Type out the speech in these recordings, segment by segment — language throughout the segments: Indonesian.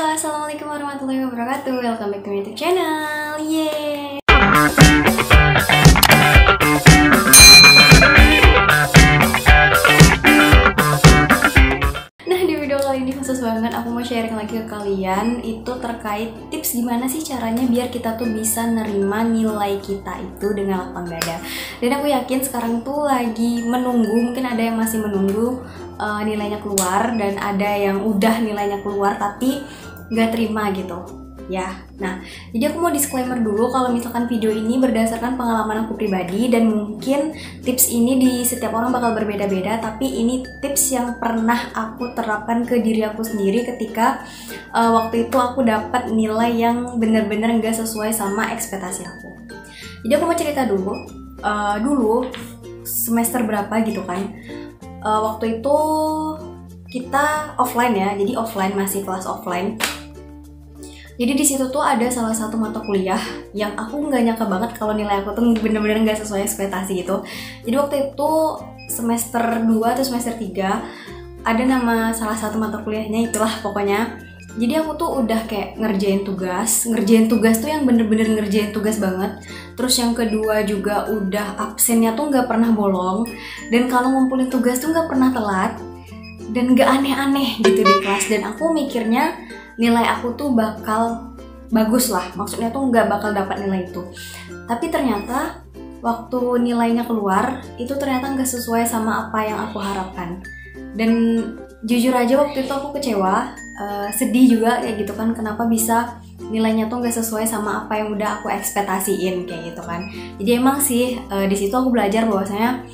Halo, assalamualaikum warahmatullahi wabarakatuh. Welcome back to my YouTube channel. Yeay. Nah, di video kali ini khusus banget aku mau sharing lagi ke kalian itu terkait tips gimana sih caranya biar kita tuh bisa nerima nilai kita itu dengan lapang dada. Dan aku yakin sekarang tuh lagi menunggu, mungkin ada yang masih menunggu nilainya keluar dan ada yang udah nilainya keluar tapi nggak terima gitu ya. Nah, jadi aku mau disclaimer dulu kalau misalkan video ini berdasarkan pengalaman aku pribadi dan mungkin tips ini di setiap orang bakal berbeda-beda, tapi ini tips yang pernah aku terapkan ke diri aku sendiri ketika waktu itu aku dapat nilai yang bener-bener nggak sesuai sama ekspektasi aku. Jadi aku mau cerita dulu, dulu semester berapa gitu kan, waktu itu kita offline ya, jadi offline, masih kelas offline. Jadi di situ tuh ada salah satu mata kuliah yang aku nggak nyangka banget kalau nilai aku tuh bener-bener nggak sesuai ekspektasi gitu. Jadi waktu itu semester 2 atau semester 3 ada nama salah satu mata kuliahnya itulah pokoknya. Jadi aku tuh udah kayak ngerjain tugas tuh yang bener-bener ngerjain tugas banget. Terus yang kedua juga udah absennya tuh nggak pernah bolong. Dan kalau ngumpulin tugas tuh nggak pernah telat. Dan nggak aneh-aneh gitu di kelas. Dan aku mikirnya nilai aku tuh bakal bagus lah. Maksudnya tuh nggak bakal dapat nilai itu. Tapi ternyata waktu nilainya keluar, itu ternyata nggak sesuai sama apa yang aku harapkan. Dan jujur aja waktu itu aku kecewa, sedih juga kayak gitu kan, kenapa bisa nilainya tuh nggak sesuai sama apa yang udah aku ekspektasiin kayak gitu kan. Jadi emang sih di situ aku belajar bahwasanya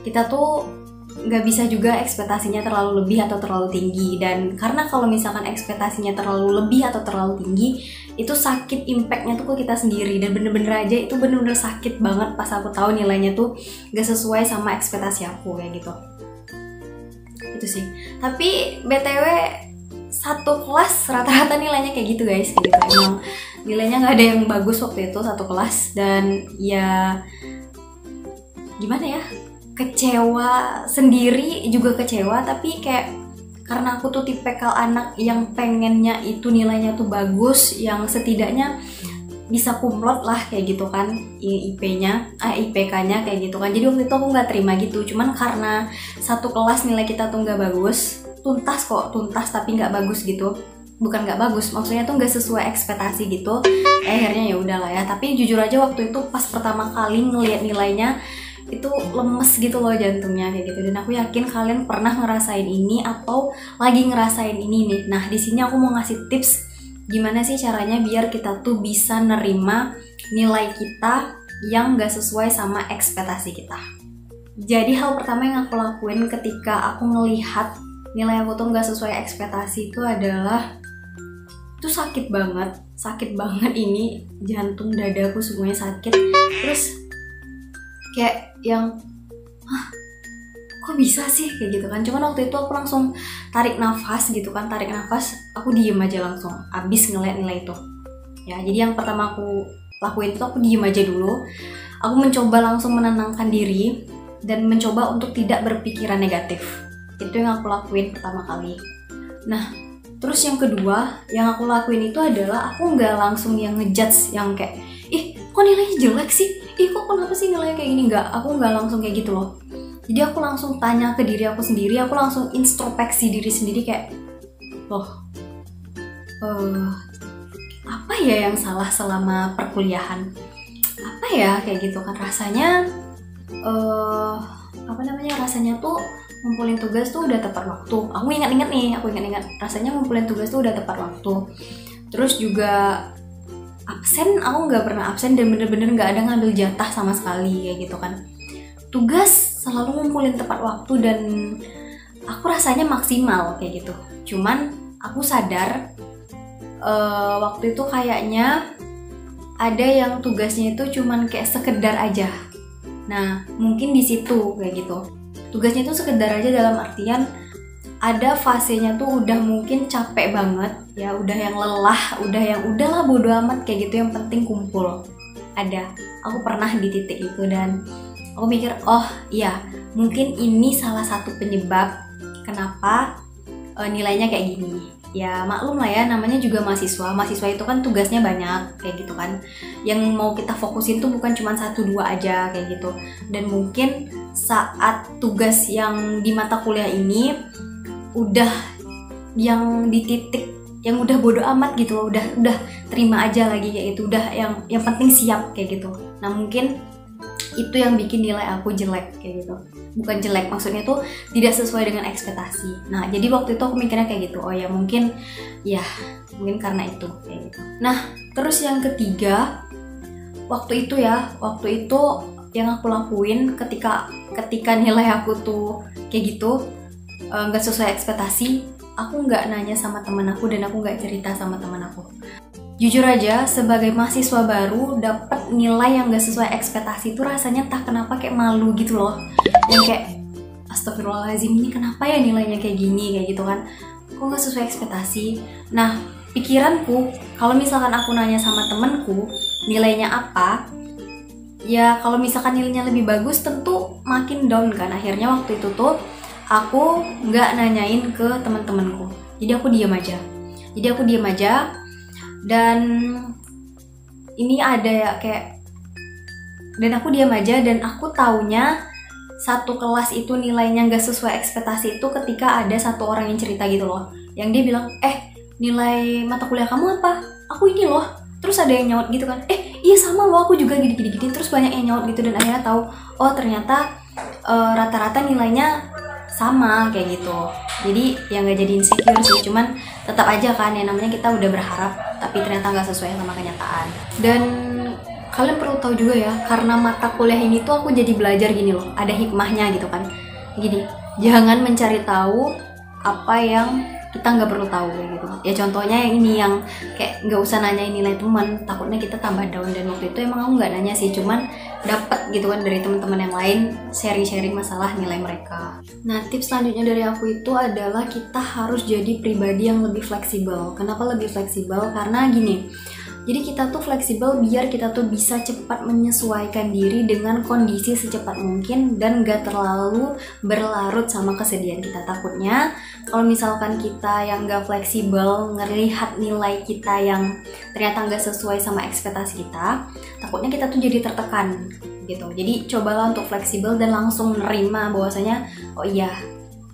kita tuh nggak bisa juga ekspektasinya terlalu lebih atau terlalu tinggi. Dan karena kalau misalkan ekspektasinya terlalu lebih atau terlalu tinggi, itu sakit impactnya tuh ke kita sendiri. Dan bener-bener aja itu bener-bener sakit banget pas aku tahu nilainya tuh nggak sesuai sama ekspektasi aku kayak gitu. Itu sih. Tapi BTW satu kelas rata-rata nilainya kayak gitu guys, kayak gitu. Emang nilainya nggak ada yang bagus waktu itu satu kelas. Dan ya gimana ya, kecewa sendiri juga kecewa, tapi kayak karena aku tuh tipikal anak yang pengennya itu nilainya tuh bagus, yang setidaknya bisa kumlot lah kayak gitu kan, IPK-nya kayak gitu kan. Jadi waktu itu aku nggak terima gitu, cuman karena satu kelas nilai kita tuh nggak bagus, tuntas tapi nggak bagus gitu. Bukan nggak bagus, maksudnya tuh nggak sesuai ekspektasi gitu. Akhirnya ya udahlah ya. Tapi jujur aja waktu itu pas pertama kali ngelihat nilainya itu lemes gitu loh jantungnya kayak gitu. Dan aku yakin kalian pernah ngerasain ini atau lagi ngerasain ini nih. Nah, di sini aku mau ngasih tips gimana sih caranya biar kita tuh bisa nerima nilai kita yang gak sesuai sama ekspektasi kita. Jadi hal pertama yang aku lakuin ketika aku ngelihat nilai aku tuh gak sesuai ekspektasi itu adalah, itu sakit banget ini, jantung dadaku semuanya sakit. Terus kayak yang kok bisa sih kayak gitu kan. Cuman waktu itu aku langsung tarik nafas gitu kan, aku diem aja langsung abis ngeliat nilai itu ya. Jadi yang pertama aku lakuin itu aku diem aja dulu, aku mencoba langsung menenangkan diri dan mencoba untuk tidak berpikiran negatif. Itu yang aku lakuin pertama kali. Nah, terus yang kedua yang aku lakuin itu adalah aku nggak langsung yang ngejudge yang kayak kok nilainya jelek sih, kok kenapa sih nilainya kayak gini. Aku nggak langsung kayak gitu loh. Jadi aku langsung tanya ke diri aku sendiri, aku langsung introspeksi diri sendiri kayak, apa ya yang salah selama perkuliahan? Apa ya kayak gitu kan, rasanya rasanya tuh ngumpulin tugas tuh udah tepat waktu. Aku ingat rasanya ngumpulin tugas tuh udah tepat waktu. Terus juga absen, aku nggak pernah absen dan bener-bener nggak ada ngambil jatah sama sekali kayak gitu kan. Tugas selalu ngumpulin tepat waktu dan aku rasanya maksimal kayak gitu. Cuman aku sadar waktu itu kayaknya ada yang tugasnya itu cuman kayak sekedar aja. Nah, mungkin di situ kayak gitu. Tugasnya itu sekedar aja dalam artian ada fasenya tuh udah mungkin capek banget ya, udah yang lelah, udahlah bodo amat kayak gitu, yang penting kumpul. Aku pernah di titik itu dan aku mikir, oh iya, mungkin ini salah satu penyebab kenapa nilainya kayak gini. ya maklum lah ya, namanya juga mahasiswa itu kan tugasnya banyak kayak gitu kan, yang mau kita fokusin tuh bukan cuma 1-2 aja kayak gitu. Dan mungkin saat tugas yang di mata kuliah ini udah yang di titik yang udah bodo amat gitu, udah terima aja lagi kayak gitu, udah yang penting siap kayak gitu. Nah mungkin itu yang bikin nilai aku jelek kayak gitu. Bukan jelek, maksudnya tuh tidak sesuai dengan ekspektasi. Nah jadi waktu itu aku mikirnya kayak gitu, oh ya mungkin karena itu kayak gitu. Nah terus yang ketiga, waktu itu yang aku lakuin ketika nilai aku tuh kayak gitu nggak sesuai ekspektasi, aku nggak nanya sama teman aku dan aku nggak cerita sama teman aku. Jujur aja, sebagai mahasiswa baru dapat nilai yang gak sesuai ekspektasi itu rasanya tak kenapa kayak malu gitu loh. Yang kayak astagfirullahaladzim, ini kenapa ya nilainya kayak gini, kayak gitu kan. Kok gak sesuai ekspektasi? Nah, pikiranku, kalau misalkan aku nanya sama temenku nilainya apa, ya kalau misalkan nilainya lebih bagus tentu makin down kan. Akhirnya waktu itu tuh aku gak nanyain ke teman-temanku. Jadi aku diam aja. Dan ini ada ya kayak, dan aku diam aja, dan aku taunya satu kelas itu nilainya gak sesuai ekspektasi itu ketika ada satu orang yang cerita gitu loh, yang dia bilang, nilai mata kuliah kamu apa? Aku ini loh. Terus ada yang nyaut gitu kan, iya sama loh, aku juga gini. Terus banyak yang nyaut gitu, dan akhirnya tahu, oh ternyata rata-rata nilainya sama kayak gitu. Jadi ya nggak jadi insecure sih, cuman tetap aja kan ya namanya kita udah berharap tapi ternyata nggak sesuai sama kenyataan. Dan kalian perlu tahu juga ya, karena mata kuliah ini tuh aku jadi belajar gini loh, ada hikmahnya gitu kan. Gini, jangan mencari tahu apa yang kita nggak perlu tahu kayak gitu. Ya contohnya yang ini, yang kayak nggak usah nanyain nilai teman, takutnya kita tambah down. Dan waktu itu emang aku nggak nanya sih, cuman dapat gitu kan dari teman-teman yang lain sharing masalah nilai mereka. Nah tips selanjutnya dari aku itu adalah kita harus jadi pribadi yang lebih fleksibel. Kenapa lebih fleksibel? Karena gini, jadi kita tuh fleksibel biar kita tuh bisa cepat menyesuaikan diri dengan kondisi secepat mungkin dan gak terlalu berlarut sama kesedihan kita. Takutnya kalau misalkan kita yang gak fleksibel ngelihat nilai kita yang ternyata gak sesuai sama ekspektasi kita, takutnya kita tuh jadi tertekan gitu. Jadi cobalah untuk fleksibel dan langsung menerima bahwasanya oh iya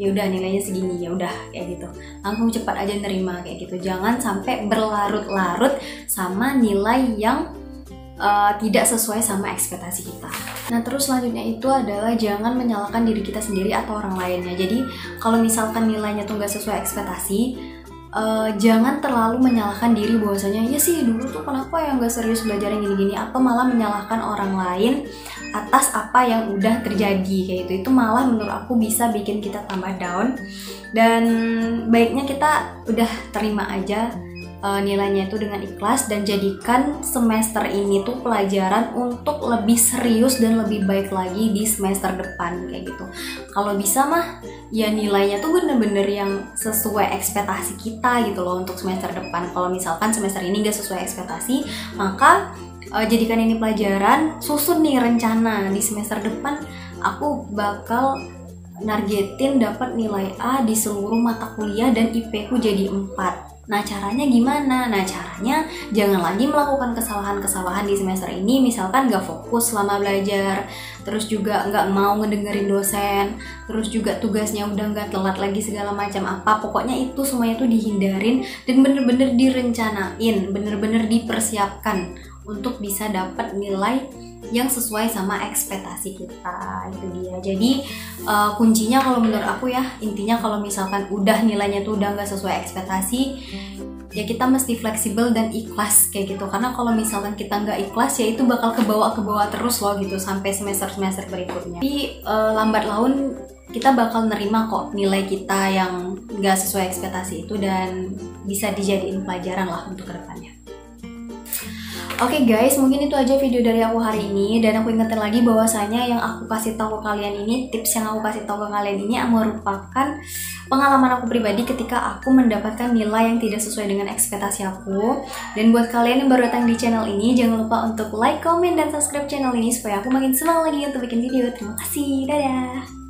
ya udah nilainya segini, ya udah kayak gitu, langsung cepat aja nerima kayak gitu. Jangan sampai berlarut-larut sama nilai yang tidak sesuai sama ekspektasi kita. Nah terus selanjutnya itu adalah jangan menyalahkan diri kita sendiri atau orang lainnya. Jadi kalau misalkan nilainya tuh nggak sesuai ekspektasi, jangan terlalu menyalahkan diri bahwasanya ya sih dulu tuh kenapa ya nggak serius belajar yang gini-gini, atau malah menyalahkan orang lain atas apa yang udah terjadi kayak gitu. Itu malah menurut aku bisa bikin kita tambah down, dan baiknya kita udah terima aja nilainya itu dengan ikhlas, dan jadikan semester ini tuh pelajaran untuk lebih serius dan lebih baik lagi di semester depan kayak gitu. Kalau bisa mah ya nilainya tuh bener-bener yang sesuai ekspektasi kita gitu loh untuk semester depan. Kalau misalkan semester ini gak sesuai ekspektasi, maka jadikan ini pelajaran, susun nih rencana di semester depan aku bakal nargetin dapat nilai A di seluruh mata kuliah dan IP ku jadi 4. Nah caranya gimana? Nah caranya jangan lagi melakukan kesalahan-kesalahan di semester ini. Misalkan gak fokus selama belajar, terus juga gak mau ngedengerin dosen, terus juga tugasnya udah gak telat lagi segala macam apa. Pokoknya itu semuanya tuh dihindarin dan bener-bener direncanain, bener-bener dipersiapkan untuk bisa dapat nilai yang sesuai sama ekspektasi kita. Itu dia. Jadi kuncinya kalau menurut aku ya, intinya kalau misalkan udah nilainya tuh udah nggak sesuai ekspektasi, ya kita mesti fleksibel dan ikhlas kayak gitu. Karena kalau misalkan kita nggak ikhlas, ya itu bakal ke bawah terus loh gitu sampai semester berikutnya. Tapi lambat laun kita bakal nerima kok nilai kita yang nggak sesuai ekspektasi itu, dan bisa dijadiin pelajaran lah untuk kedepannya. Oke guys, mungkin itu aja video dari aku hari ini, dan aku ingetin lagi bahwasanya yang aku kasih tahu ke kalian ini, tips yang aku kasih tahu ke kalian ini merupakan pengalaman aku pribadi ketika aku mendapatkan nilai yang tidak sesuai dengan ekspektasi aku. Dan buat kalian yang baru datang di channel ini, jangan lupa untuk like, comment, dan subscribe channel ini supaya aku makin senang lagi untuk bikin video. Terima kasih, dadah!